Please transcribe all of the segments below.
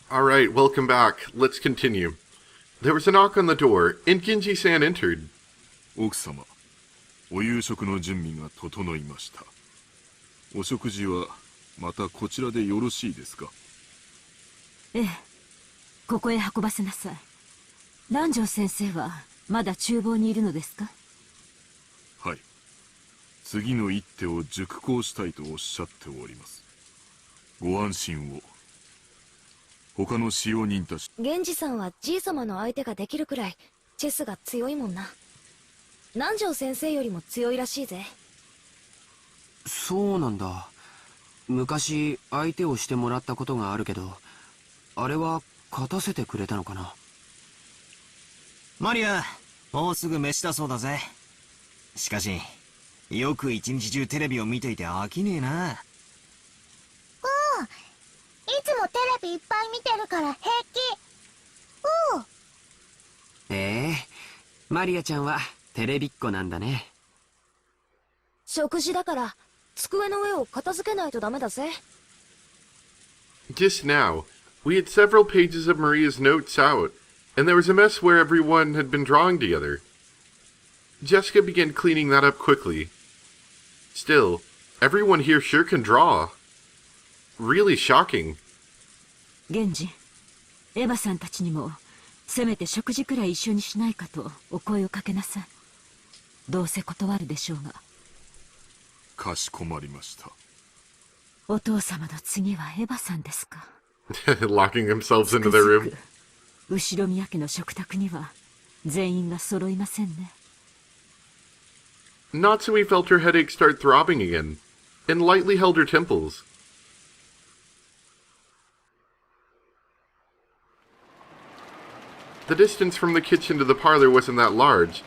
Alright, welcome back. Let's continue. There was a knock on the door, and Genji-san entered. 奥様、お夕食の準備が整いました。お食事はまたこちらでよろしいですか？ええ、ここへ運ばせなさい。南條先生はまだ厨房にいるのですか？はい。次の一手を熟考したいとおっしゃっております。ご安心を。他の使用人たち。源氏さんはじい様の相手ができるくらいチェスが強いもんな。南條先生よりも強いらしいぜ。そうなんだ。昔相手をしてもらったことがあるけど、あれは勝たせてくれたのかな。マリア、もうすぐ飯だそうだぜ。しかしよく一日中テレビを見ていて飽きねえな。いつもテレビいっぱい見てるから平気。マリアちゃんはテレビっ子なんだね。食事だから机の上を片付けないとダメだぜ。Just now, we had several pages of Maria's notes out, and there was a mess where everyone had been drawing together. Jessica began cleaning that up quickly. Still, everyone here sure can draw. Really shocking. 源氏、エヴァさんたちにもせめて食事くらい一緒にしないかとお声をかけなさい。どうせ断るでしょうが。かしこまりました。お父様の次はエヴァさんですか。Locking themselves into their room. 後宮家の食卓には全員が揃いませんね。Natsui felt her headache start throbbing again, and lightly held her temples. The distance from the kitchen to the parlor wasn't that large.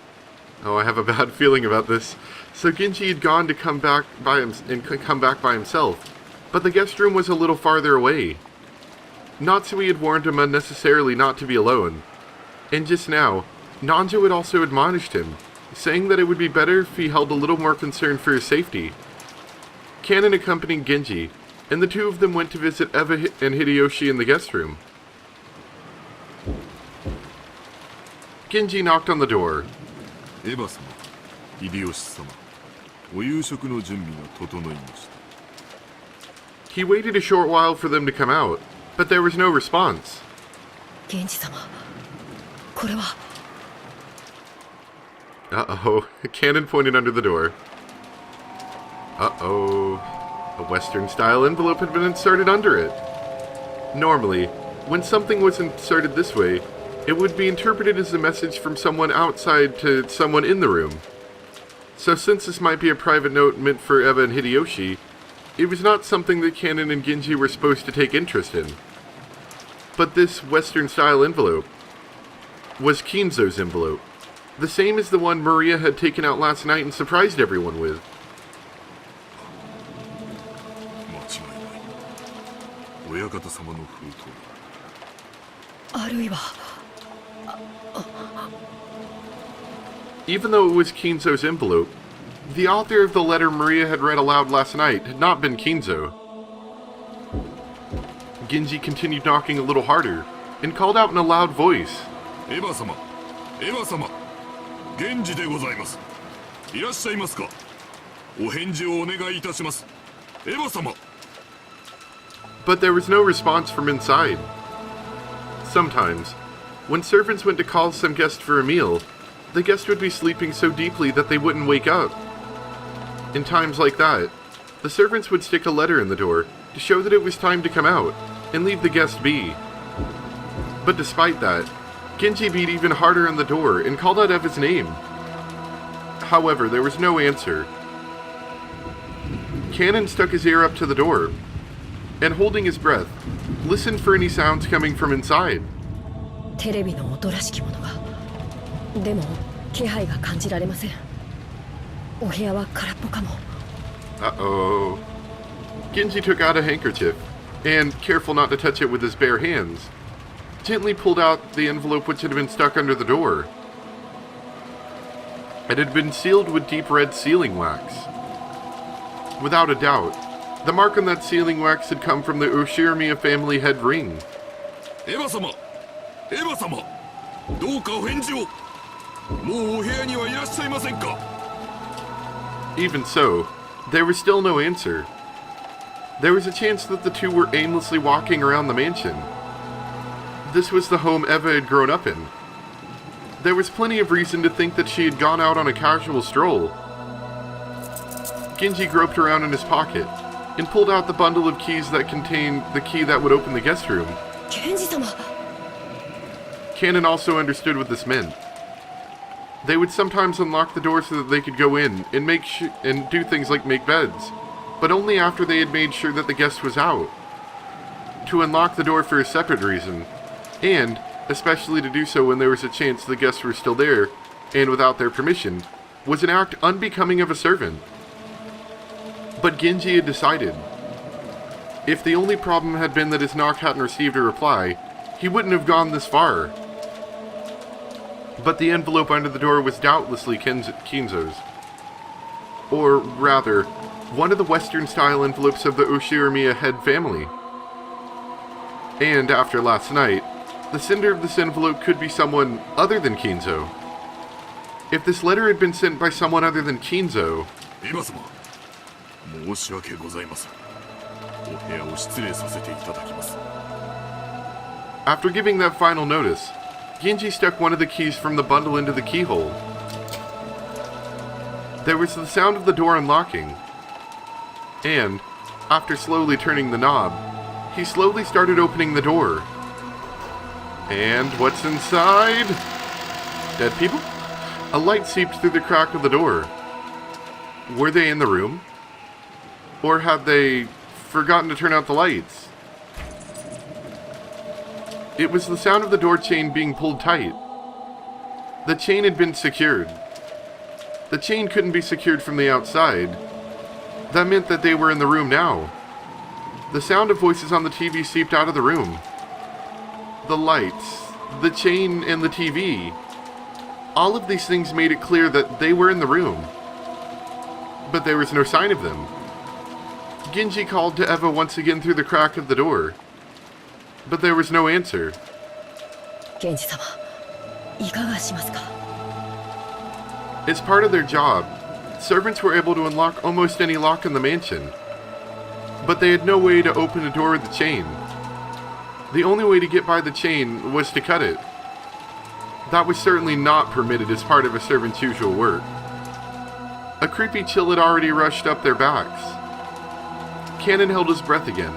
Oh, I have a bad feeling about this. So Genji had gone to come back by himself, but the guest room was a little farther away. Natsui had warned him unnecessarily not to be alone, and just now, Nanjo had also admonished him, saying that it would be better if he held a little more concern for his safety. Kanon accompanied Genji, and the two of them went to visit Eva and Hideyoshi in the guest room. Genji knocked on the door. エヴァ様、秀吉様、お夕食の準備が整いました。He waited a short while for them to come out, but there was no response. 源氏様、これは。Uh-oh. Cannon pointed under the door. Uh-oh. A Western-style envelope had been inserted under it. Normally, when something was inserted this way, it would be interpreted as a message from someone outside to someone in the room. So since this might be a private note meant for Eva and Hideyoshi, it was not something that Kanon and Genji were supposed to take interest in. But this Western-style envelope was Kinzo's envelope, the same as the one Maria had taken out last night and surprised everyone with. 間違いない。親方様の封筒。あるいは。Even though it was Kinzo's envelope, the author of the letter Maria had read aloud last night had not been Kinzo. Genji continued knocking a little harder, and called out in a loud voice. エヴァ様、エヴァ様、源氏でございます。いらっしゃいますか。お返事をお願いいたします。エヴァ様。But there was no response from inside. Sometimes, when servants went to call some guest for a meal, the guest would be sleeping so deeply that they wouldn't wake up. In times like that, the servants would stick a letter in the door to show that it was time to come out and leave the guest be. But despite that, Genji beat even harder on the door and called out Eva's name. However, there was no answer. Kanon stuck his ear up to the door, and holding his breath, listened for any sounds coming from inside. テレビの音らしきものが。でも気配が感じられません。お部屋は空っぽかも。Uh-oh. Genji took out a handkerchief, and, careful not to touch it with his bare hands, gently pulled out the envelope which had been stuck under the door. It had been sealed with deep red sealing wax. Without a doubt, the mark on that sealing wax had come from the Ushiramiya family head ring. エヴァ様、エヴァ様、どうかお返事を。もうお部屋にはいらっしゃいませんか。 Even so, there was still no answer. There was a chance that the two were aimlessly walking around the mansion. This was the home Eva had grown up in. There was plenty of reason to think that she had gone out on a casual stroll. Genji groped around in his pocket and pulled out the bundle of keys that contained the key that would open the guest room. ケンジ様。 Cannon also understood what this meant. They would sometimes unlock the door so that they could go in and and do things like make beds, but only after they had made sure that the guest was out. To unlock the door for a separate reason, and especially to do so when there was a chance the guests were still there, and without their permission, was an act unbecoming of a servant. But Genji had decided. If the only problem had been that his knock hadn't received a reply, he wouldn't have gone this far. But the envelope under the door was doubtlessly Kinzo's. Or rather, one of the Western-style envelopes of the Oshiramiya head family. And after last night, the sender of this envelope could be someone other than Kinzo. If this letter had been sent by someone other than Kinzo... エヴァ様、申し訳ございません。お部屋を失礼させていただきます。 After giving that final notice, Genji stuck one of the keys from the bundle into the keyhole. There was the sound of the door unlocking, and, after slowly turning the knob, he slowly started opening the door. And what's inside? Dead people? A light seeped through the crack of the door. Were they in the room? Or had they forgotten to turn out the lights? It was the sound of the door chain being pulled tight. The chain had been secured. The chain couldn't be secured from the outside. That meant that they were in the room now. The sound of voices on the TV seeped out of the room. The lights, the chain, and the TV. All of these things made it clear that they were in the room. But there was no sign of them. Genji called to Eva once again through the crack of the door. But there was no answer. ケンジ様、いかがしますか。 As part of their job, servants were able to unlock almost any lock in the mansion. But they had no way to open a door with the chain. The only way to get by the chain was to cut it. That was certainly not permitted as part of a servant's usual work. A creepy chill had already rushed up their backs. Cannon held his breath again,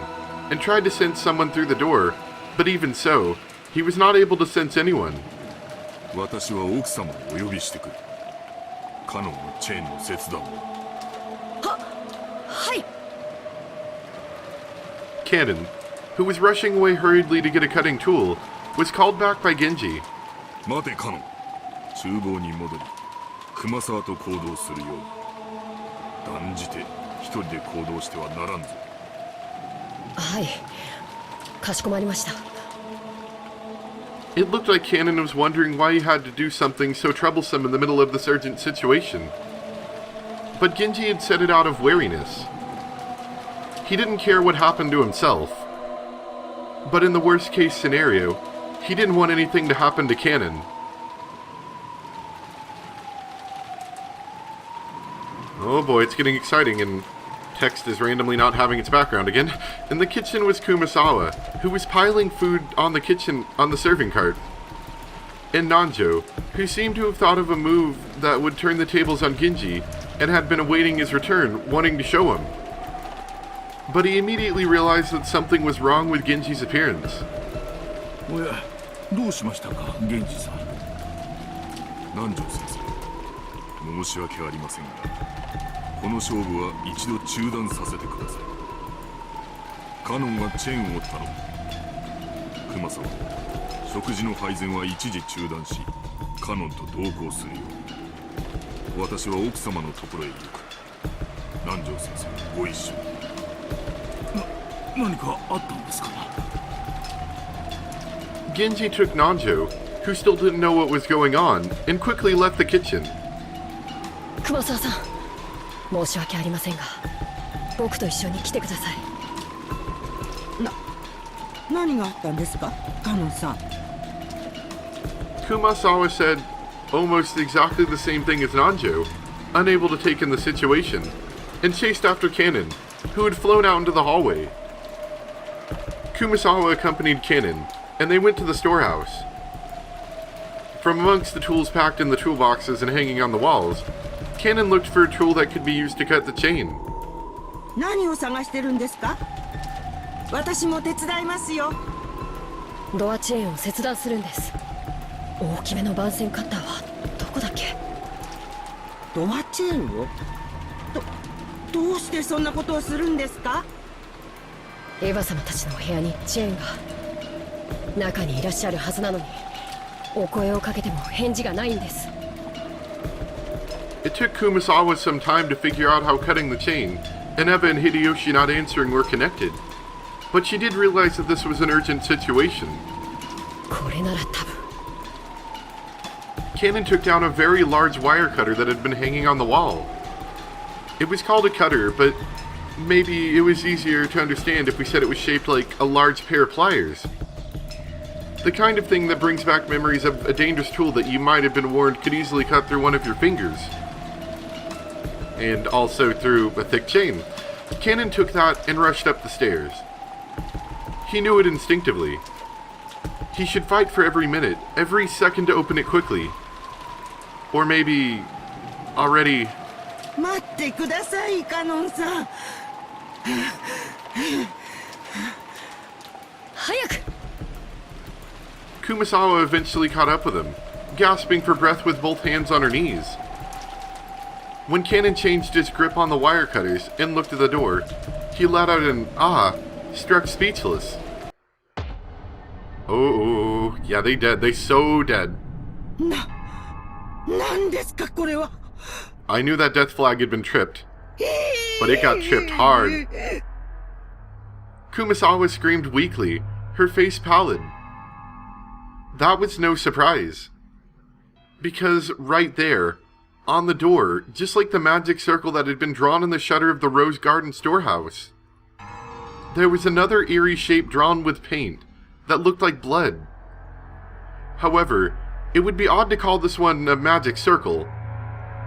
and tried to sense someone through the door, but even so, he was not able to sense anyone. 私は奥様をお呼びしてくる。カノンのチェーンの切断を。はい。 Cannon, who was rushing away hurriedly to get a cutting tool, was called back by Genji. 待てカノン。厨房に戻り、熊沢と行動するように。断じて一人で行動してはならんぞ。はい。かしこまりました。 It looked like Cannon was wondering why he had to do something so troublesome in the middle of this urgent situation. But Genji had said it out of wariness. He didn't care what happened to himself. But in the worst case scenario, he didn't want anything to happen to Cannon. Oh boy, it's getting exciting, and text is randomly not having its background again. In the kitchen was Kumasawa, who was piling food on the serving cart. And Nanjo, who seemed to have thought of a move that would turn the tables on Genji, and had been awaiting his return, wanting to show him. But he immediately realized that something was wrong with Genji's appearance. おや、どうしましたか、源氏さん。南條先生、申し訳ありませんが、この勝負は一度中断させてください。カノンはチェーンを頼む。熊沢、食事の配膳は一時中断し、カノンと同行するよう。私は奥様のところへ行く。南條先生、ご一緒に。何かあったんですか。 Genji took Nanjo, who still didn't know what was going on, and quickly left the kitchen. 熊沢さん、申し訳ありませんが、僕と一緒に来てください。何があったんですか、カノンさん。 Kumasawa said almost exactly the same thing as Nanjo, unable to take in the situation, and chased after Kanon, who had flown out into the hallway. Kumasawa accompanied Kanon, and they went to the storehouse. From amongst the tools packed in the toolboxes and hanging on the walls, Kanon looked for a tool that could be used to cut the chain. 何を探してるんですか。私も手伝いますよ。ドアチェーンを切断するんです。大きめの番線カッターはどこだっけ。ドアチェーンをどうしてそんなことをするんですか。エヴァ様たちのお部屋にチェーンが中にいらっしゃるはずなのに、お声をかけても返事がないんです。 It took Kumasawa some time to figure out how cutting the chain and Eva and Hideyoshi not answering were connected, but she did realize that this was an urgent situation. これなら多分。 Kanon took down a very large wire cutter that had been hanging on the wall. It was called a cutter, but maybe it was easier to understand if we said it was shaped like a large pair of pliers. The kind of thing that brings back memories of a dangerous tool that you might have been warned could easily cut through one of your fingers. And also through a thick chain. Kanon took that and rushed up the stairs. He knew it instinctively. He should fight for every minute, every second to open it quickly. Or maybe already... 待ってください、カノンさん。早く。 Kumasawa eventually caught up with him, gasping for breath with both hands on her knees. When Kanon changed his grip on the wire cutters and looked at the door, he let out an ah, struck speechless. Oh, yeah, they dead. They so dead. 何ですかこれは。 I knew that death flag had been tripped, but it got tripped hard. Kumasawa screamed weakly, her face pallid. That was no surprise, because right there, on the door, just like the magic circle that had been drawn in the shutter of the Rose Garden storehouse, there was another eerie shape drawn with paint that looked like blood. However, it would be odd to call this one a magic circle,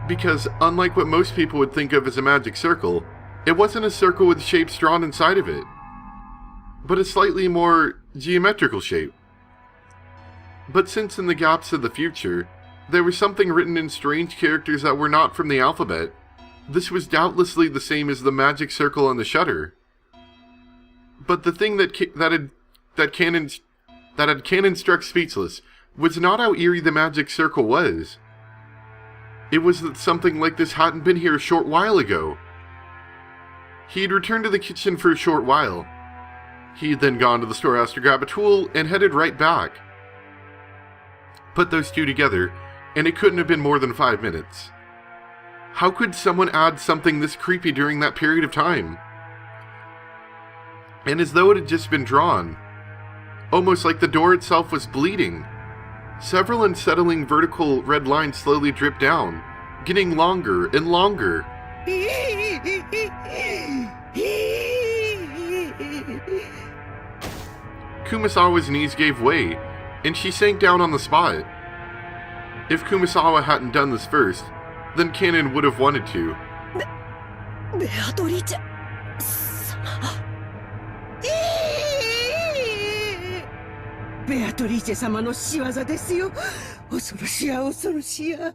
because unlike what most people would think of as a magic circle, it wasn't a circle with shapes drawn inside of it, but a slightly more geometrical shape. But since in the gaps of the future, there was something written in strange characters that were not from the alphabet, this was doubtlessly the same as the magic circle on the shutter. But the thing that had Kanon struck speechless was not how eerie the magic circle was. It was that something like this hadn't been here a short while ago. He had returned to the kitchen for a short while. He had then gone to the storehouse to grab a tool and headed right back. Put those two together, and it couldn't have been more than 5 minutes. How could someone add something this creepy during that period of time? And as though it had just been drawn, almost like the door itself was bleeding, several unsettling vertical red lines slowly dripped down, getting longer and longer. Kumasawa's knees gave way, and she sank down on the spot. If Kumasawa hadn't done this first, then Kanon would have wanted to. ベアトリーチェ様。ベアトリーチェ様の仕業ですよ。恐ろしや恐ろしや。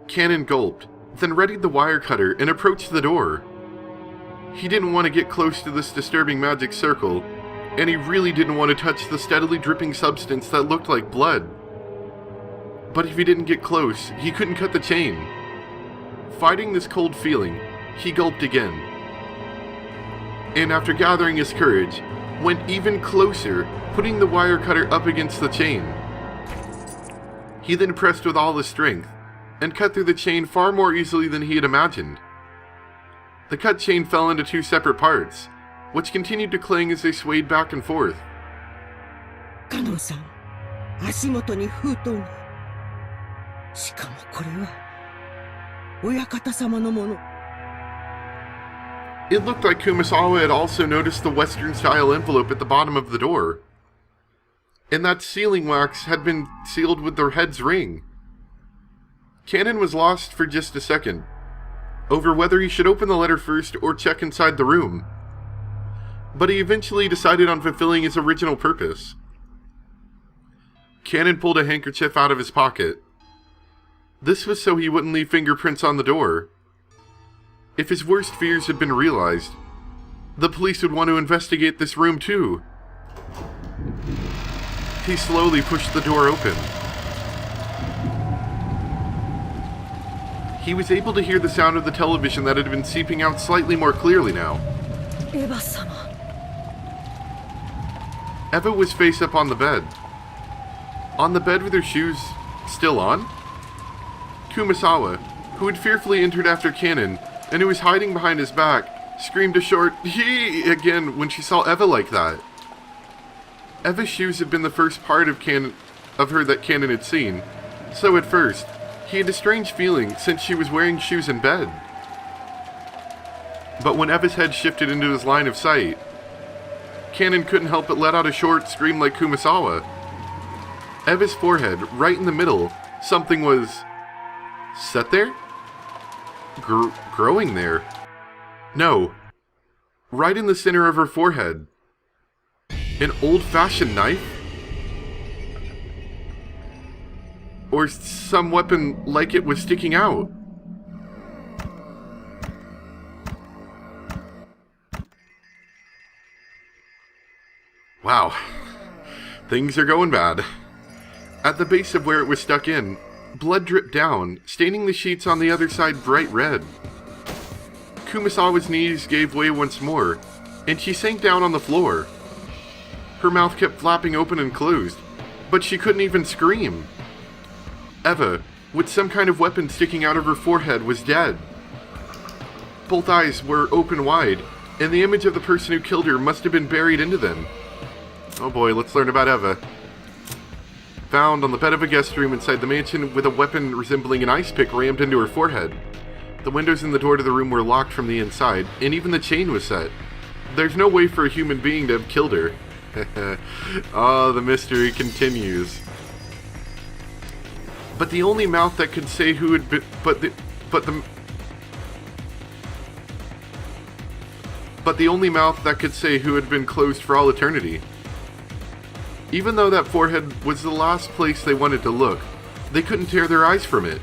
Kanon gulped, then readied the wire cutter and approached the door. He didn't want to get close to this disturbing magic circle, and he really didn't want to touch the steadily dripping substance that looked like blood. But if he didn't get close, he couldn't cut the chain. Fighting this cold feeling, he gulped again. And after gathering his courage, went even closer, putting the wire cutter up against the chain. He then pressed with all his strength, and cut through the chain far more easily than he had imagined. The cut chain fell into 2 separate parts, which continued to cling as they swayed back and forth. カノンさん、足元に封筒が。しかもこれは親方様のもの。It looked like Kumasawa had also noticed the Western-style envelope at the bottom of the door. And that sealing wax had been sealed with their head's ring. Cannon was lost for just a second, over whether he should open the letter first or check inside the room. But he eventually decided on fulfilling his original purpose. Cannon pulled a handkerchief out of his pocket. This was so he wouldn't leave fingerprints on the door. If his worst fears had been realized, the police would want to investigate this room too. He slowly pushed the door open. He was able to hear the sound of the television that had been seeping out slightly more clearly now. Eva-sama. Eva was face up on the bed. On the bed with her shoes still on? Kumasawa, who had fearfully entered after Cannon, and who was hiding behind his back, screamed a short "Hee!" again when she saw Eva like that. Eva's shoes had been the first part of her that Cannon had seen, so at first, he had a strange feeling since she was wearing shoes in bed. But when Eva's head shifted into his line of sight, Cannon couldn't help but let out a short scream like Kumasawa. Eva's forehead, right in the middle, something was set there? Growing there? No. Right in the center of her forehead. An old-fashioned knife? Or some weapon like it was sticking out. Wow. Things are going bad. At the base of where it was stuck in, blood dripped down, staining the sheets on the other side bright red. Kumasawa's knees gave way once more, and she sank down on the floor. Her mouth kept flapping open and closed, but she couldn't even scream. Eva, with some kind of weapon sticking out of her forehead, was dead. Both eyes were open wide, and the image of the person who killed her must have been buried into them. Oh boy, let's learn about Eva. Found on the bed of a guest room inside the mansion with a weapon resembling an ice pick rammed into her forehead. The windows in the door to the room were locked from the inside, and even the chain was set. There's no way for a human being to have killed her. Oh, the mystery continues. But the only mouth that could say who had been, but the only mouth that could say who had been closed for all eternity. Even though that forehead was the last place they wanted to look, they couldn't tear their eyes from it.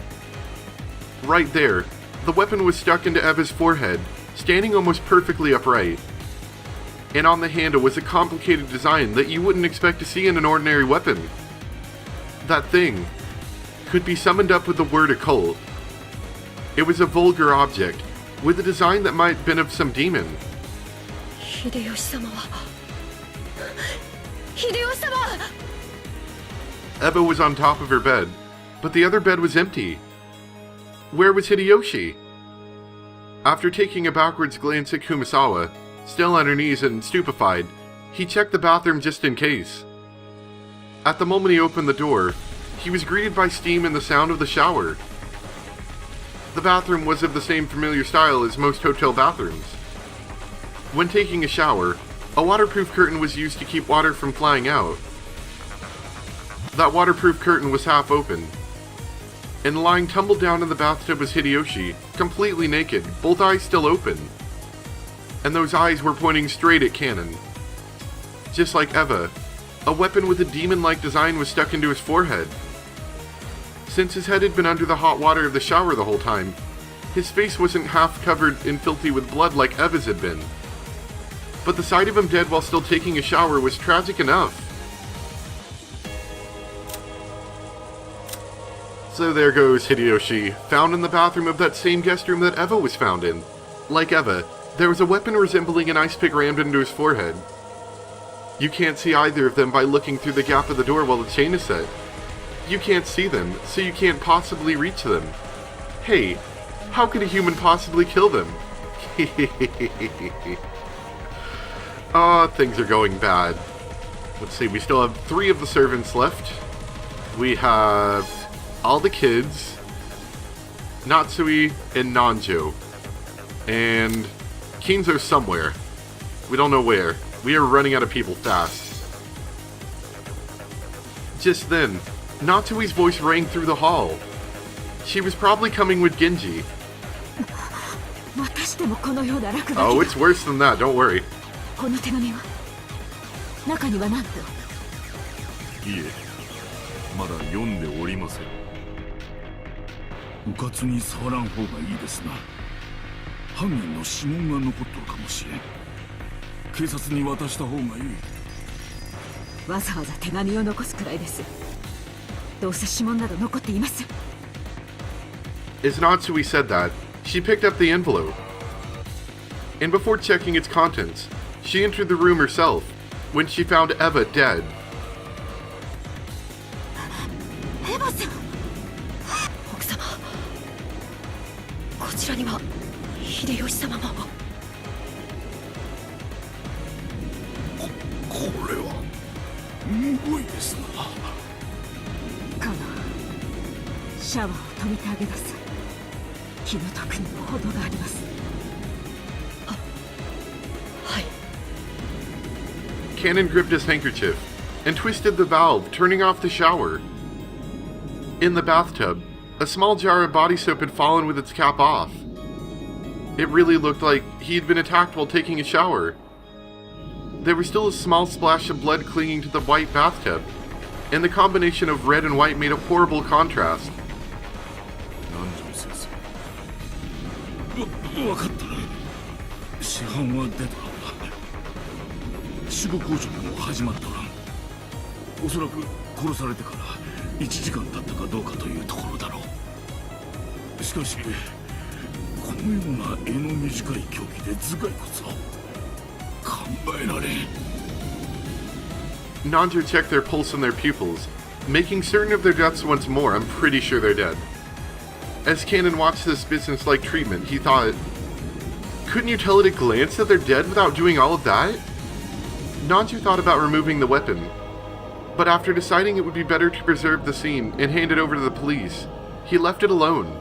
Right there, the weapon was stuck into Eva's forehead, standing almost perfectly upright. And on the handle was a complicated design that you wouldn't expect to see in an ordinary weapon. That thing could be summoned up with the word occult. It was a vulgar object, with a design that might have been of some demon. Eva was on top of her bed, but the other bed was empty. Where was Hideyoshi? After taking a backwards glance at Kumasawa, still on her knees and stupefied, he checked the bathroom just in case. At the moment he opened the door, he was greeted by steam and the sound of the shower. The bathroom was of the same familiar style as most hotel bathrooms. When taking a shower, a waterproof curtain was used to keep water from flying out. That waterproof curtain was half open, and lying tumbled down in the bathtub was Hideyoshi, completely naked, both eyes still open. And those eyes were pointing straight at Cannon. Just like Eva, a weapon with a demon-like design was stuck into his forehead. Since his head had been under the hot water of the shower the whole time, his face wasn't half covered and filthy with blood like Eva's had been. But the sight of him dead while still taking a shower was tragic enough. So there goes Hideyoshi, found in the bathroom of that same guest room that Eva was found in. Like Eva, there was a weapon resembling an ice pick rammed into his forehead. You can't see either of them by looking through the gap of the door while the chain is set. You can't see them, so you can't possibly reach them. Hey, how could a human possibly kill them? Things are going bad. Let's see, we still have 3 of the servants left. We have all the kids, Natsui and Nanjo. And Kinzo's somewhere. We don't know where. We are running out of people fast. Just then, Natsui's voice rang through the hall. She was probably coming with Genji. またしてもこのような落書き Oh, が it's worse than that, don't worry. この手紙は中にはなんといえ、まだ読んでおりません。うかつに触らん方がいいですな。犯人の指紋が残っとるかもしれん。警察に渡した方がいい。わざわざ手紙を残すくらいです。どうせ指紋など残っていません。 As Natsui said that, she picked up the envelope. And before checking its contents, she entered the room herself when she found Eva dead. エヴァさん、奥様、こちらには秀吉様も。これはむごいですな。カナ、シャワーを止めてあげなさい。気の毒にも程があります。はい。 Cannon gripped his handkerchief and twisted the valve, turning off the shower. In the bathtub, a small jar of body soap had fallen with its cap off. It really looked like he had been attacked while taking a shower. There was still a small splash of blood clinging to the white bathtub, and the combination of red and white made a horrible contrast. 南條先生。わかったな。死斑は出とらんな。死後硬直も始まっとらん。おそらく殺されてから1時間経ったかどうかというところだろう。しかしこのような柄の短い凶器で頭蓋骨を考えられん。 Nanjo checked their pulse and their pupils, making certain of their deaths once more. I'm pretty sure they're dead. As Cannon watched this business-like treatment, he thought, couldn't you tell at a glance that they're dead without doing all of that? Nanjo thought about removing the weapon, but after deciding it would be better to preserve the scene and hand it over to the police, he left it alone.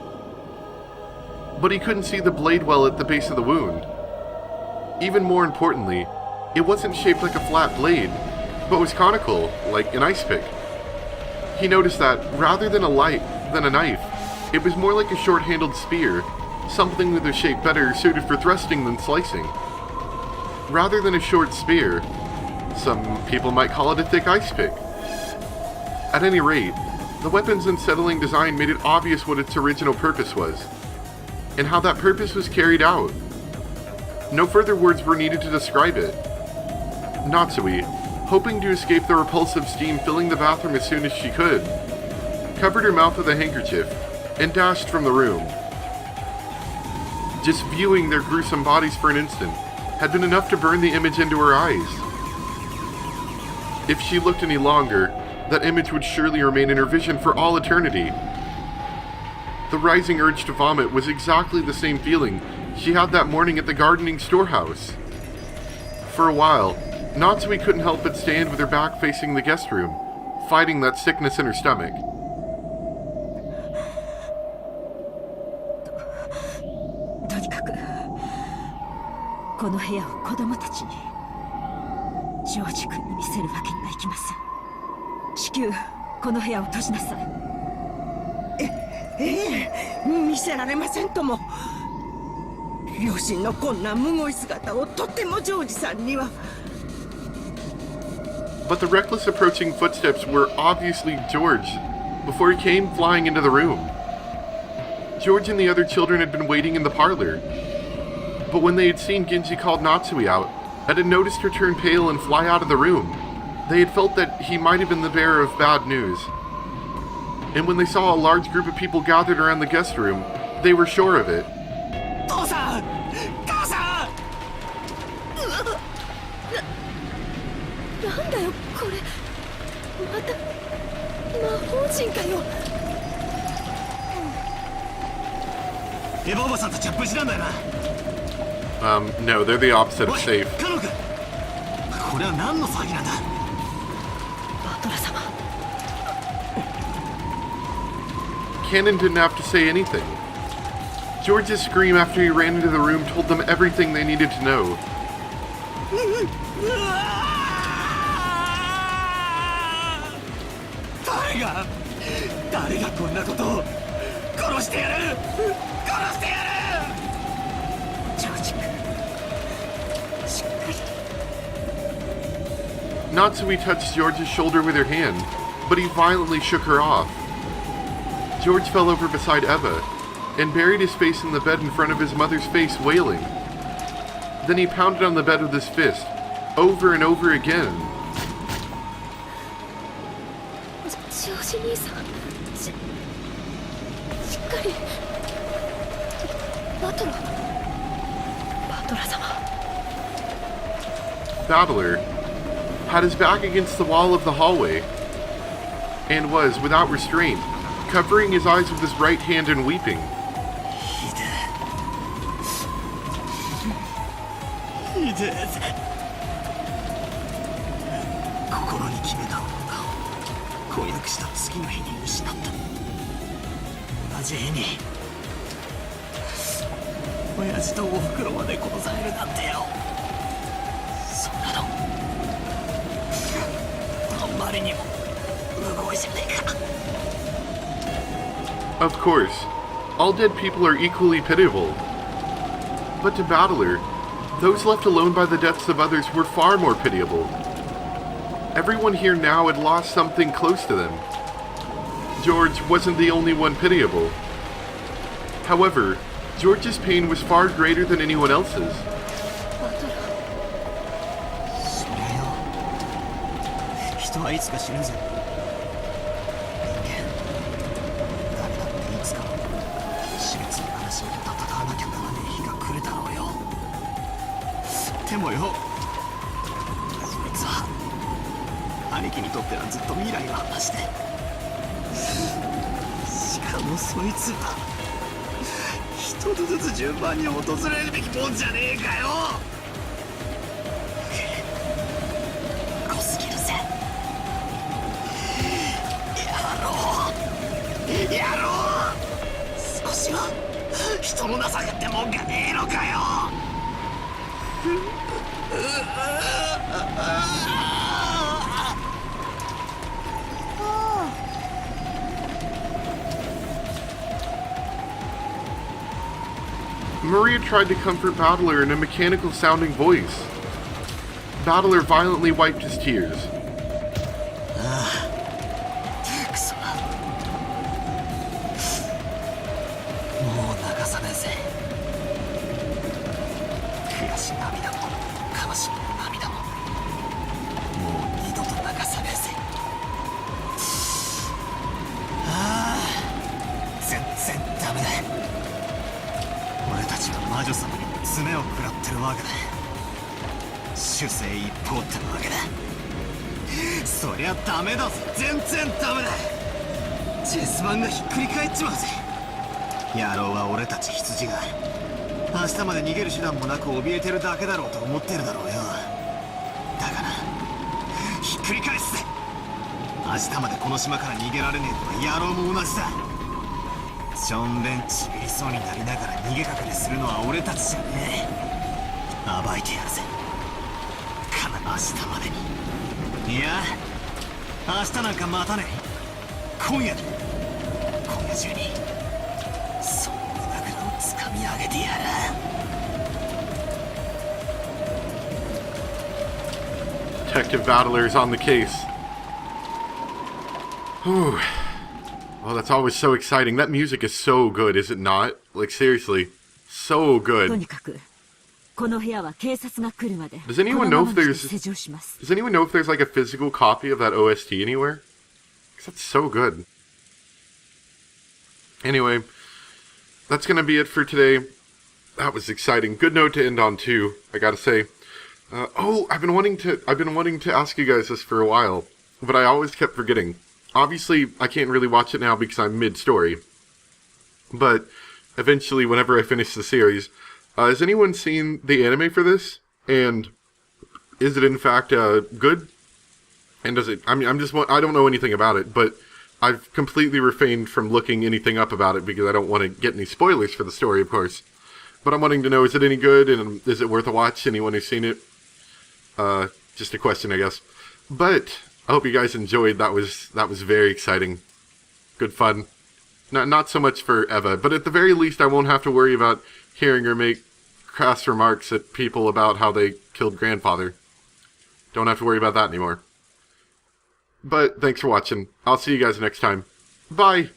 But he couldn't see the blade well at the base of the wound. Even more importantly, it wasn't shaped like a flat blade, but was conical, like an ice pick. He noticed that, rather than a knife, it was more like a short-handled spear, something with a shape better suited for thrusting than slicing. Rather than a short spear, some people might call it a thick ice pick. At any rate, the weapon's unsettling design made it obvious what its original purpose was, and how that purpose was carried out. No further words were needed to describe it. Natsui, hoping to escape the repulsive steam filling the bathroom as soon as she could, covered her mouth with a handkerchief and dashed from the room. Just viewing their gruesome bodies for an instant had been enough to burn the image into her eyes. If she looked any longer, that image would surely remain in her vision for all eternity. The rising urge to vomit was exactly the same feeling she had that morning at the gardening storehouse. For a while, Natsui couldn't help but stand with her back facing the guest room, fighting that sickness in her stomach. とにかくこの部屋を子供たちにジョージ君に見せるわけにはいきません。至急この部屋を閉じなさい。見せられませんとも。両親のこんなむごい姿をとてもジョージさんには。 But the reckless approaching footsteps were obviously George before he came flying into the room. George and the other children had been waiting in the parlor, but when they had seen Genji called Natsui out and had noticed her turn pale and fly out of the room, they had felt that he might have been the bearer of bad news. And when they saw a large group of people gathered around the guest room, they were sure of it. 父さん、母さん。なんだよこれ。また魔法陣かよ。エヴァおばさんたちは無事なんだよな。No, they're the opposite of おい、 safe. カノ君。これは何の騒ぎなんだ。バトラ様。 Cannon didn't have to say anything. George's scream after he ran into the room told them everything they needed to know. Natsui touched George's shoulder with her hand, but he violently shook her off. George fell over beside Eva and buried his face in the bed in front of his mother's face, wailing. Then he pounded on the bed with his fist, over and over again. Battler had his back against the wall of the hallway and was, without restraint, covering his eyes with his right hand and weeping. Of course, all dead people are equally pitiable. But to Battler, those left alone by the deaths of others were far more pitiable. Everyone here now had lost something close to them. George wasn't the only one pitiable. However, George's pain was far greater than anyone else's. Maria tried to comfort Battler in a mechanical-sounding voice. Battler violently wiped his tears. Detective Battler is on the case. Whew. Oh, that's always so exciting. That music is so good, is it not? Like, seriously. So good. Does anyone know if there's like a physical copy of that OST anywhere? Because that's so good. Anyway, that's gonna be it for today. That was exciting. Good note to end on too, I gotta say. I've been wanting to ask you guys this for a while, but I always kept forgetting. Obviously, I can't really watch it now because I'm mid-story. But eventually, whenever I finish the series, has anyone seen the anime for this? And is it in fact good? And does it? I mean, I don't know anything about it, but I've completely refrained from looking anything up about it because I don't want to get any spoilers for the story, of course. But I'm wanting to know, is it any good, and is it worth a watch? Anyone who's seen it? Just a question, I guess. But I hope you guys enjoyed. That was very exciting. Good fun. Not so much for Eva, but at the very least I won't have to worry about hearing her make crass remarks at people about how they killed grandfather. Don't have to worry about that anymore. But thanks for watching. I'll see you guys next time. Bye!